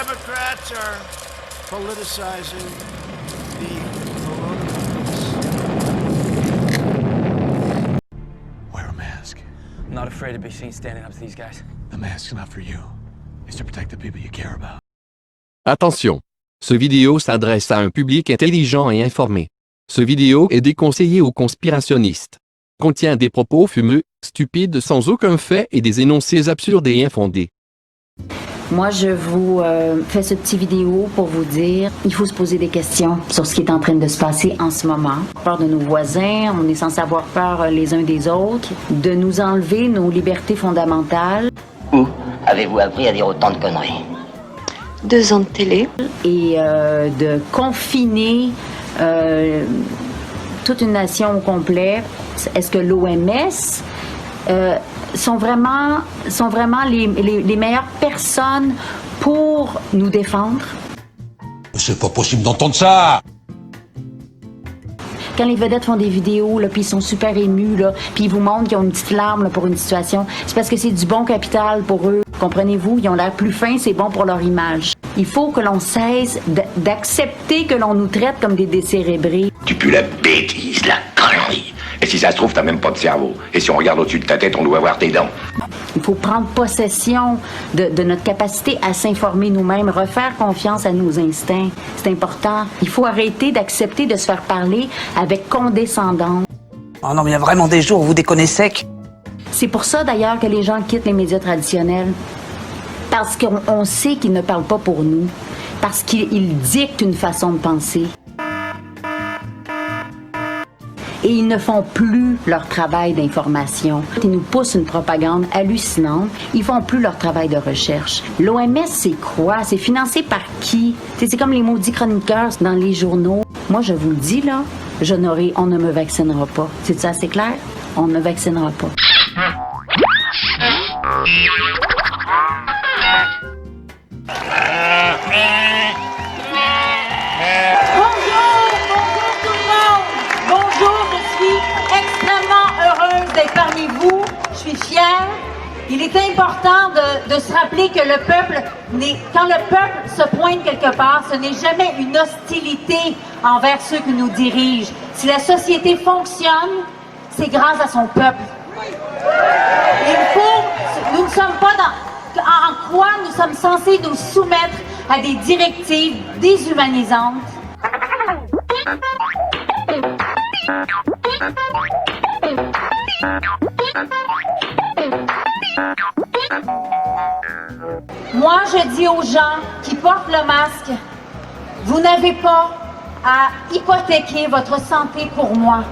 Democrats are politicizing the coronavirus. Wear a mask. I'm not afraid to be seen standing up to these guys. The mask's not for you. It's to protect the people you care about. Attention! Ce vidéo s'adresse à un public intelligent et informé. Ce vidéo est déconseillé aux conspirationnistes. Contient des propos fumeux, stupides sans aucun fait et des énoncés absurdes et infondés. Moi, je vous fais ce petit vidéo pour vous dire, il faut se poser des questions sur ce qui est en train de se passer en ce moment. Peur de nos voisins, on est censé avoir peur les uns des autres, de nous enlever nos libertés fondamentales. Où avez-vous appris à dire autant de conneries? 2 ans de télé. Et de confiner toute une nation au complet. Est-ce que l'OMS sont vraiment les meilleures personnes pour nous défendre? C'est pas possible d'entendre ça! Quand les vedettes font des vidéos, là, puis ils sont super émus, là, puis ils vous montrent qu'ils ont une petite larme là, pour une situation, c'est parce que c'est du bon capital pour eux. Comprenez-vous? Ils ont l'air plus fins, c'est bon pour leur image. Il faut que l'on cesse d'accepter que l'on nous traite comme des décérébrés. Tu pues la bêtise, la connerie. Et si ça se trouve, t'as même pas de cerveau. Et si on regarde au-dessus de ta tête, on doit voir tes dents. Il faut prendre possession de notre capacité à s'informer nous-mêmes, refaire confiance à nos instincts. C'est important. Il faut arrêter d'accepter de se faire parler avec condescendance. Oh non, mais il y a vraiment des jours où vous déconnez sec. C'est pour ça d'ailleurs que les gens quittent les médias traditionnels. Parce qu'on sait qu'ils ne parlent pas pour nous. Parce qu'ils dictent une façon de penser. Et ils ne font plus leur travail d'information. Ils nous poussent une propagande hallucinante. Ils font plus leur travail de recherche. L'OMS, c'est quoi? C'est financé par qui? C'est comme les maudits chroniqueurs dans les journaux. Moi, je vous le dis, là, on ne me vaccinera pas. C'est ça, c'est clair? On ne me vaccinera pas. Parmi vous, je suis fière. Il est important de se rappeler que le peuple, quand le peuple se pointe quelque part, ce n'est jamais une hostilité envers ceux qui nous dirigent. Si la société fonctionne, c'est grâce à son peuple. Nous ne sommes pas en quoi nous sommes censés nous soumettre à des directives déshumanisantes. Moi, je dis aux gens qui portent le masque, vous n'avez pas à hypothéquer votre santé pour moi.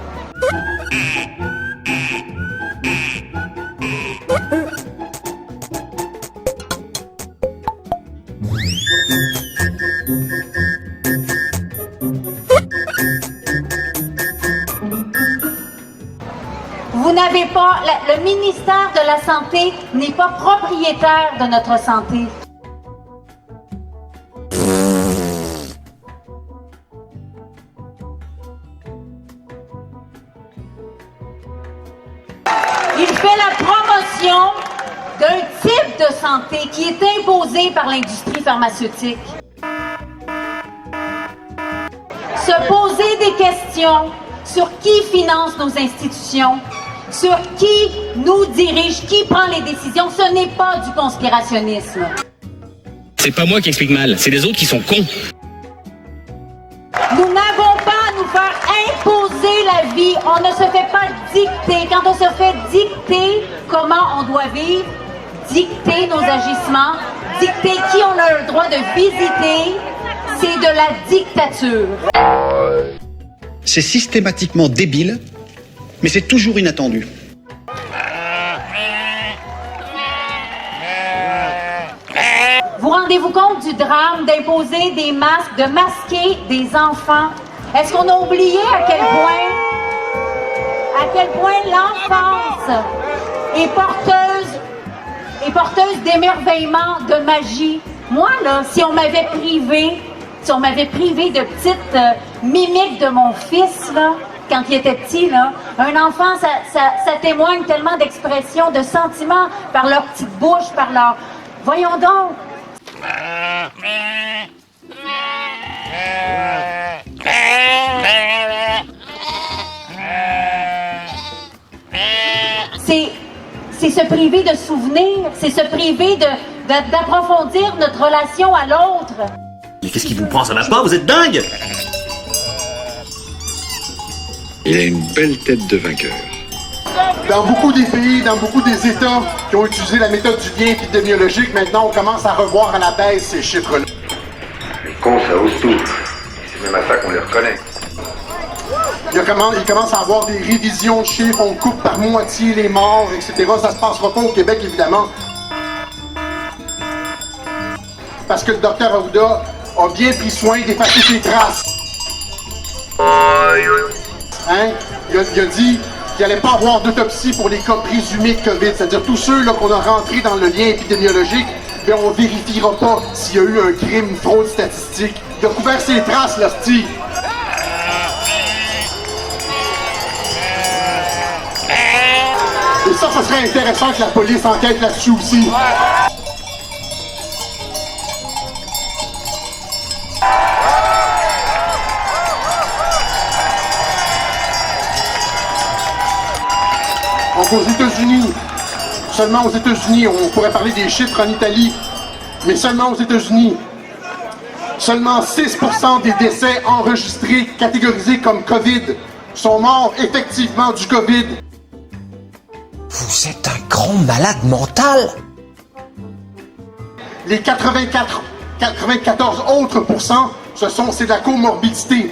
Vous n'avez pas, le ministère de la Santé n'est pas propriétaire de notre santé. Il fait la promotion d'un type de santé qui est imposé par l'industrie pharmaceutique. Se poser des questions sur qui finance nos institutions, sur qui nous dirige, qui prend les décisions, ce n'est pas du conspirationnisme. C'est pas moi qui explique mal, c'est les autres qui sont cons. Nous n'avons pas à nous faire imposer la vie. On ne se fait pas dicter. Quand on se fait dicter comment on doit vivre, dicter nos agissements, dicter qui on a le droit de visiter, c'est de la dictature. C'est systématiquement débile, mais c'est toujours inattendu. Vous rendez-vous compte du drame d'imposer des masques, de masquer des enfants? Est-ce qu'on a oublié à quel point l'enfance est porteuse d'émerveillement, de magie? Moi, là, si on m'avait privé de petites mimiques de mon fils, là, quand il était petit, là, un enfant, ça témoigne tellement d'expressions, de sentiments par leur petite bouche, par leur... Voyons donc! C'est se priver de souvenirs, c'est se priver d'approfondir notre relation à l'autre. Mais qu'est-ce qui vous prend, ça va pas? Vous êtes dingue! Il a une belle tête de vainqueur. Dans beaucoup des pays, dans beaucoup des États qui ont utilisé la méthode du lien épidémiologique, maintenant on commence à revoir à la baisse ces chiffres-là. Les cons, ça ose tout. C'est même à ça qu'on les reconnaît. Il commence à avoir des révisions de chiffres, on coupe par moitié les morts, etc. Ça se passera pas au Québec, évidemment. Parce que le docteur Arruda a bien pris soin d'effacer ses traces. Hein? Il a dit qu'il n'allait pas avoir d'autopsie pour les cas présumés de COVID. C'est-à-dire tous ceux là, qu'on a rentrés dans le lien épidémiologique, bien, on vérifiera pas s'il y a eu un crime, une fraude statistique. Il a couvert ses traces, l'hostie. Et ça serait intéressant que la police enquête là-dessus aussi. Donc aux États-Unis, seulement aux États-Unis, on pourrait parler des chiffres en Italie, mais seulement aux États-Unis, seulement 6% des décès enregistrés catégorisés comme COVID sont morts effectivement du COVID. Vous êtes un grand malade mental! Les 94 autres pourcents, c'est de la comorbidité.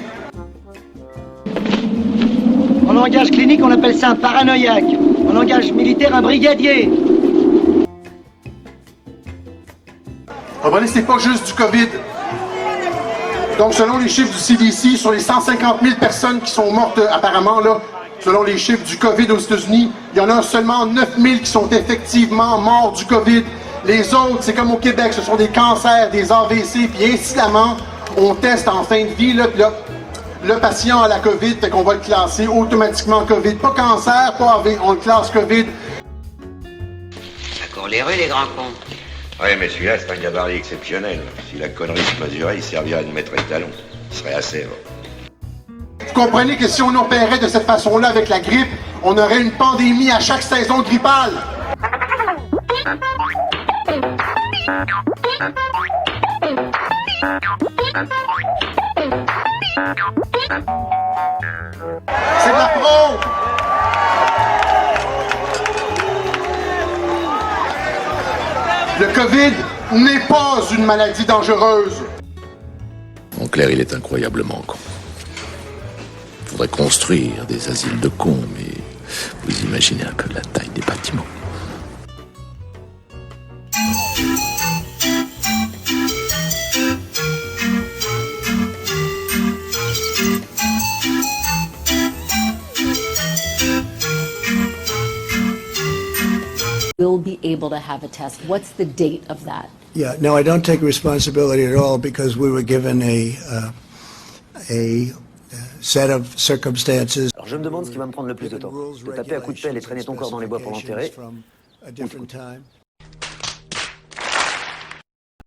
En langage clinique, on appelle ça un paranoïaque. En langage militaire, un brigadier. Comprenez, c'est pas juste du COVID. Donc, selon les chiffres du CDC, sur les 150 000 personnes qui sont mortes apparemment, là, selon les chiffres du COVID aux États-Unis, il y en a seulement 9 000 qui sont effectivement morts du COVID. Les autres, c'est comme au Québec, ce sont des cancers, des AVC, puis incidemment, on teste en fin de vie, là, puis là, le patient a la COVID, fait qu'on va le classer automatiquement COVID. Pas cancer, pas AV, on le classe COVID. Ça court les rues, les grands cons. Ouais, mais celui-là, c'est un gabarit exceptionnel. Si la connerie se mesurait, il servirait à nous mettre étalon. Il serait assez, Vous comprenez que si on opérait de cette façon-là avec la grippe, on aurait une pandémie à chaque saison grippale. C'est de la fraude! Le COVID n'est pas une maladie dangereuse. Mon Claire, il est incroyablement con. Il faudrait construire des asiles de cons, mais vous imaginez un peu la taille des bâtiments. Will be able to have a test. What's the date of that? Yeah, no, I don't take responsibility at all because we were given a set of circumstances. Alors je me demande ce qui va me prendre le plus de temps. De taper à coups de pelle et traîner ton corps dans les bois pour l'enterrer. A different time.